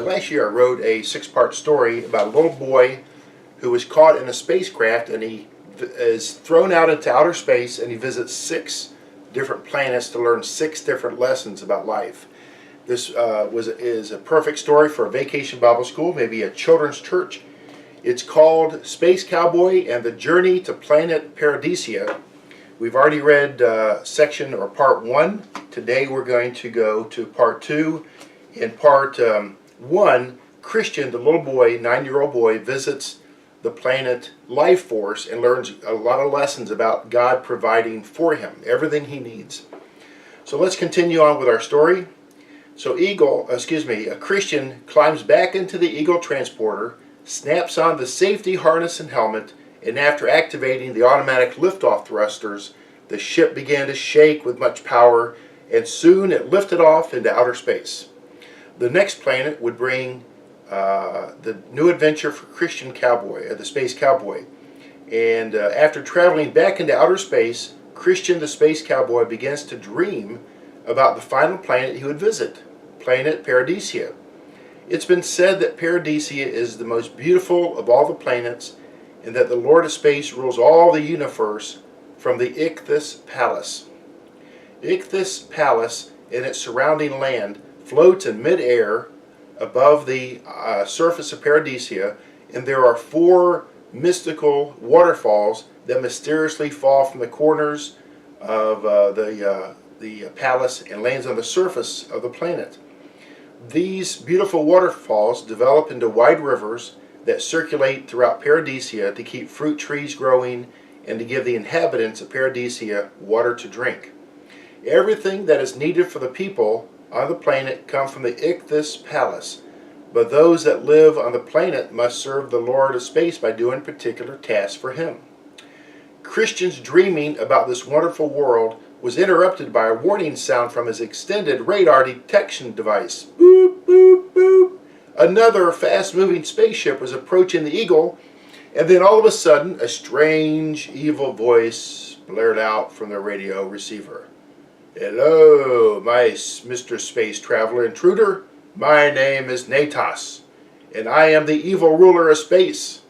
last year I wrote a 6-part story about a little boy who was caught in a spacecraft, and he is thrown out into outer space, and he visits 6 different planets to learn 6 different lessons about life. This is a perfect story for a vacation Bible school, maybe a children's church. It's called Space Cowboy and the Journey to Planet Paradisia. We've already read section or part 1. Today we're going to go to part 2. In part 1, Christian, the little boy, 9-year-old boy, visits the planet Life Force and learns a lot of lessons about God providing for him everything he needs. So let's continue on with our story. So a Christian climbs back into the Eagle transporter, snaps on the safety harness and helmet, and after activating the automatic liftoff thrusters, the ship began to shake with much power, and soon it lifted off into outer space. The next planet would bring the new adventure for Christian Cowboy, the Space Cowboy. And after traveling back into outer space, Christian the Space Cowboy begins to dream about the final planet he would visit, planet Paradisia. It's been said that Paradisia is the most beautiful of all the planets, and that the Lord of Space rules all the universe from the Ichthus Palace. Ichthus Palace and its surrounding land floats in mid-air above the surface of Paradisia, and there are 4 mystical waterfalls that mysteriously fall from the corners of the palace and lands on the surface of the planet. These beautiful waterfalls develop into wide rivers that circulate throughout Paradisia to keep fruit trees growing and to give the inhabitants of Paradisia water to drink. Everything that is needed for the people on the planet come from the Ichthus Palace, but those that live on the planet must serve the Lord of Space by doing particular tasks for him. Christian's dreaming about this wonderful world was interrupted by a warning sound from his extended radar detection device. Boop, boop, boop. Another fast-moving spaceship was approaching the Eagle, and then all of a sudden a strange, evil voice blared out from the radio receiver. "Hello, Mr. Space Traveler Intruder. My name is Natos, and I am the evil ruler of space.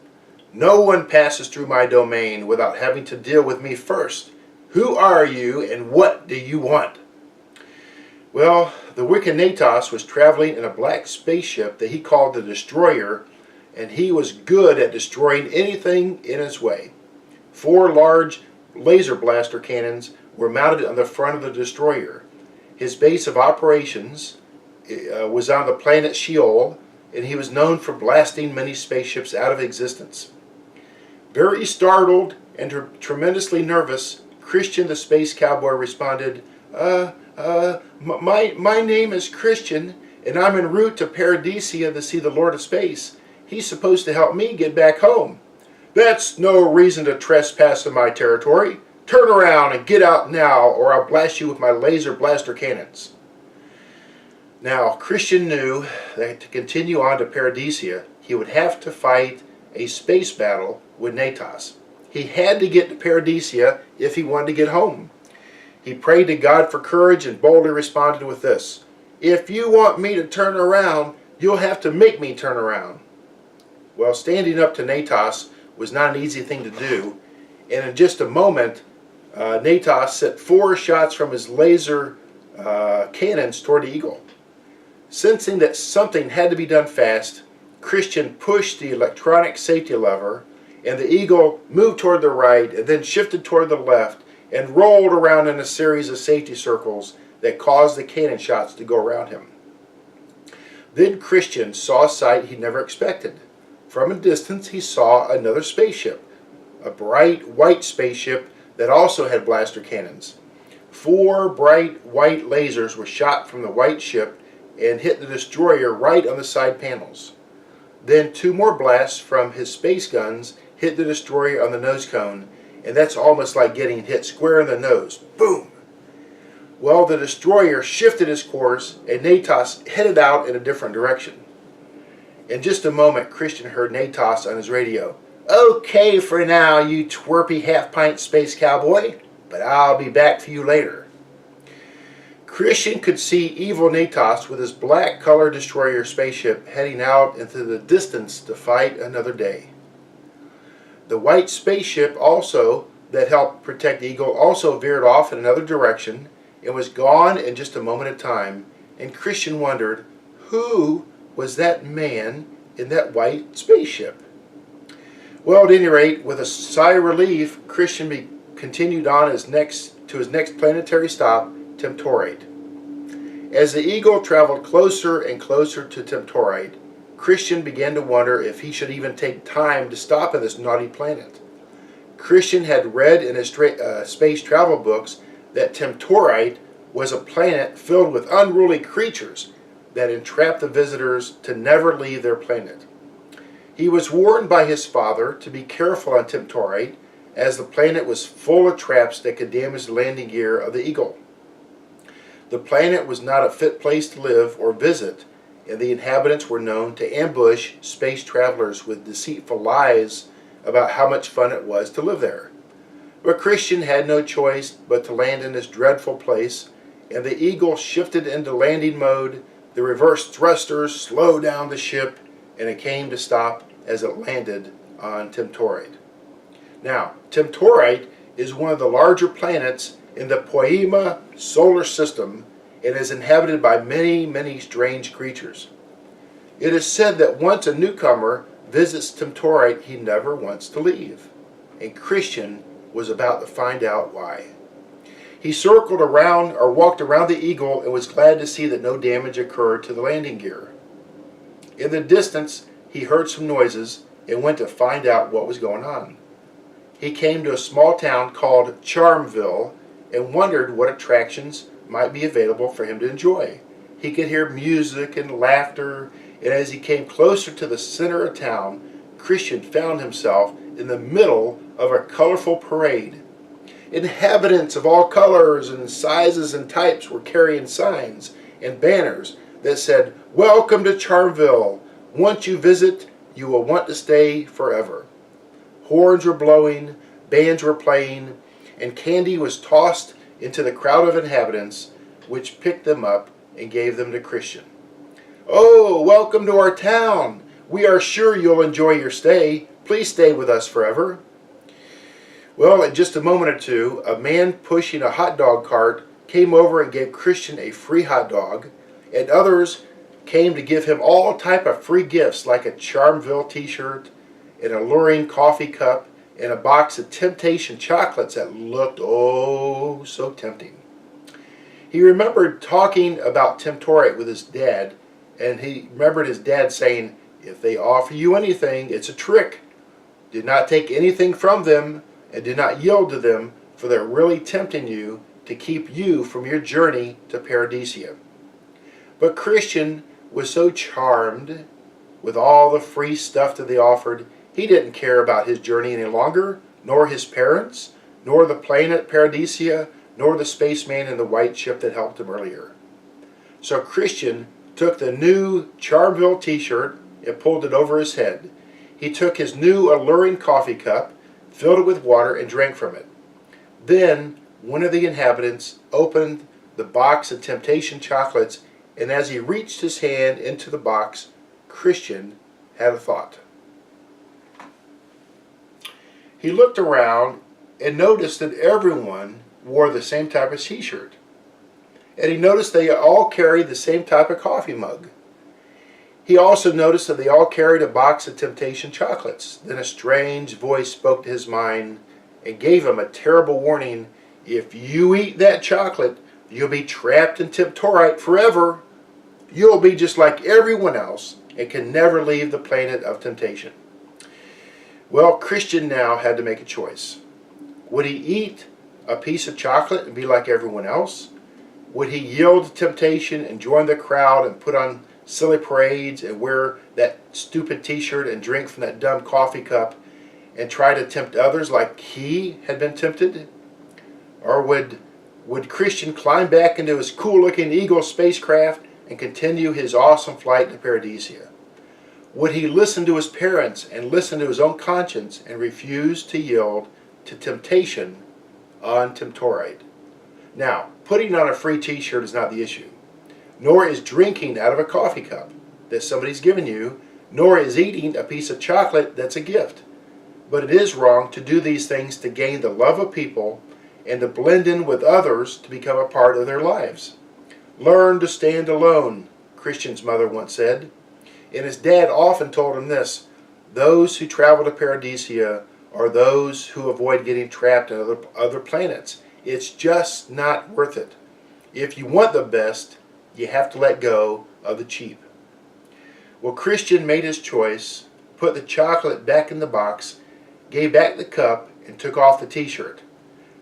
No one passes through my domain without having to deal with me first. Who are you, and what do you want?" Well, the wicked Natos was traveling in a black spaceship that he called the Destroyer, and he was good at destroying anything in his way. 4 large laser blaster cannons were mounted on the front of the Destroyer. His base of operations was on the planet Sheol, and he was known for blasting many spaceships out of existence. Very startled and tremendously nervous, Christian the Space Cowboy responded, My name is Christian, and I'm en route to Paradisia to see the Lord of Space. He's supposed to help me get back home." "That's no reason to trespass in my territory. Turn around and get out now, or I'll blast you with my laser blaster cannons." Now, Christian knew that to continue on to Paradisia, he would have to fight a space battle with Natos. He had to get to Paradisia if he wanted to get home. He prayed to God for courage and boldly responded with this: "If you want me to turn around, you'll have to make me turn around." Well, standing up to Natos was not an easy thing to do, and in just a moment, Natos set 4 shots from his laser cannons toward the Eagle. Sensing that something had to be done fast, Christian pushed the electronic safety lever, and the Eagle moved toward the right and then shifted toward the left and rolled around in a series of safety circles that caused the cannon shots to go around him. Then Christian saw a sight he never expected. From a distance he saw another spaceship, a bright white spaceship that also had blaster cannons. 4 bright white lasers were shot from the white ship and hit the Destroyer right on the side panels. Then 2 more blasts from his space guns hit the Destroyer on the nose cone, and that's almost like getting hit square in the nose. Boom! Well, the Destroyer shifted his course, and Natos headed out in a different direction. In just a moment, Christian heard Natos on his radio. "Okay for now, you twerpy half-pint space cowboy, but I'll be back for you later." Christian could see evil Natos with his black color destroyer spaceship heading out into the distance to fight another day. The white spaceship also that helped protect Eagle also veered off in another direction and was gone in just a moment of time, and Christian wondered, who was that man in that white spaceship? Well, at any rate, with a sigh of relief, Christian continued on to his next planetary stop, Temptorite. As the Eagle traveled closer and closer to Temptorite, Christian began to wonder if he should even take time to stop in this naughty planet. Christian had read in his space travel books that Temptorite was a planet filled with unruly creatures that entrapped the visitors to never leave their planet. He was warned by his father to be careful on Temptorite, as the planet was full of traps that could damage the landing gear of the Eagle. The planet was not a fit place to live or visit, and the inhabitants were known to ambush space travelers with deceitful lies about how much fun it was to live there. But Christian had no choice but to land in this dreadful place, and the Eagle shifted into landing mode. The reverse thrusters slowed down the ship, and it came to stop as it landed on Temptorite. Now, Temptorite is one of the larger planets in the Poema solar system and is inhabited by many, many strange creatures. It is said that once a newcomer visits Temptorite, he never wants to leave, and Christian was about to find out why. He circled around or walked around the Eagle and was glad to see that no damage occurred to the landing gear. In the distance, he heard some noises and went to find out what was going on. He came to a small town called Charmville and wondered what attractions might be available for him to enjoy. He could hear music and laughter, and as he came closer to the center of town, Christian found himself in the middle of a colorful parade. Inhabitants of all colors and sizes and types were carrying signs and banners that said, "Welcome to Charmville. Once you visit, you will want to stay forever." Horns were blowing, bands were playing, and candy was tossed into the crowd of inhabitants, which picked them up and gave them to Christian. "Oh, welcome to our town. We are sure you'll enjoy your stay. Please stay with us forever." Well, in just a moment or two, a man pushing a hot dog cart came over and gave Christian a free hot dog, and others came to give him all type of free gifts like a Charmville t-shirt, an alluring coffee cup, and a box of Temptation chocolates that looked oh so tempting. He remembered talking about Temptorite with his dad, and he remembered his dad saying, "If they offer you anything, it's a trick. Do not take anything from them, and do not yield to them, for they're really tempting you to keep you from your journey to Paradisia." But Christian was so charmed with all the free stuff that they offered, he didn't care about his journey any longer, nor his parents, nor the planet Paradisia, nor the spaceman in the white ship that helped him earlier. So Christian took the new Charmville t-shirt and pulled it over his head. He took his new alluring coffee cup, filled it with water, and drank from it. Then one of the inhabitants opened the box of Temptation chocolates, and as he reached his hand into the box, Christian had a thought. He looked around and noticed that everyone wore the same type of t-shirt. And he noticed they all carried the same type of coffee mug. He also noticed that they all carried a box of Temptation chocolates. Then a strange voice spoke to his mind and gave him a terrible warning. "If you eat that chocolate, you'll be trapped in Temptorite forever. You'll be just like everyone else and can never leave the planet of temptation." Well, Christian now had to make a choice. Would he eat a piece of chocolate and be like everyone else? Would he yield to temptation and join the crowd and put on silly parades and wear that stupid t-shirt and drink from that dumb coffee cup and try to tempt others like he had been tempted? Or would Christian climb back into his cool-looking Eagle spacecraft and continue his awesome flight to Paradisia? Would he listen to his parents and listen to his own conscience and refuse to yield to temptation on Temptorite? Now, putting on a free t-shirt is not the issue, nor is drinking out of a coffee cup that somebody's given you, nor is eating a piece of chocolate that's a gift. But it is wrong to do these things to gain the love of people and to blend in with others to become a part of their lives. Learn to stand alone, Christian's mother once said. And his dad often told him this: those who travel to Paradisia are those who avoid getting trapped on other planets. It's just not worth it. If you want the best, you have to let go of the cheap. Well, Christian made his choice, put the chocolate back in the box, gave back the cup, and took off the t-shirt.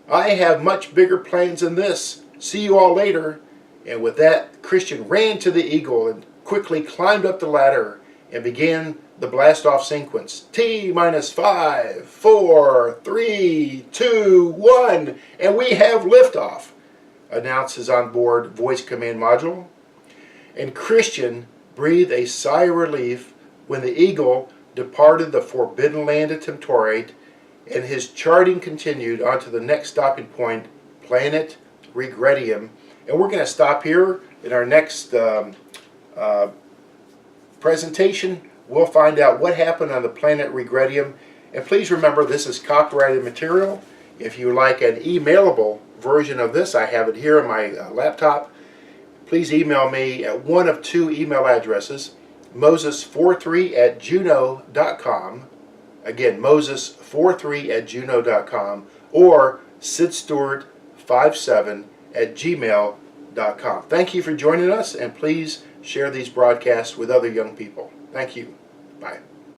I have much bigger plans than this. See you all later. And with that, Christian ran to the eagle and quickly climbed up the ladder and began the blast-off sequence. T minus 5, 4, 3, 2, 1, and we have liftoff, announced his onboard voice command module. And Christian breathed a sigh of relief when the eagle departed the forbidden land of Temptorate, and his charting continued on to the next stopping point, planet Regredium. And we're going to stop here. In our next presentation, we'll find out what happened on the planet Regredium. And please remember, this is copyrighted material. If you like an emailable version of this, I have it here on my laptop. Please email me at one of two email addresses, moses43@juno.com. Again, moses43@juno.com, or sidstewart57@gmail.com. Thank you for joining us, and please share these broadcasts with other young people. Thank you. Bye.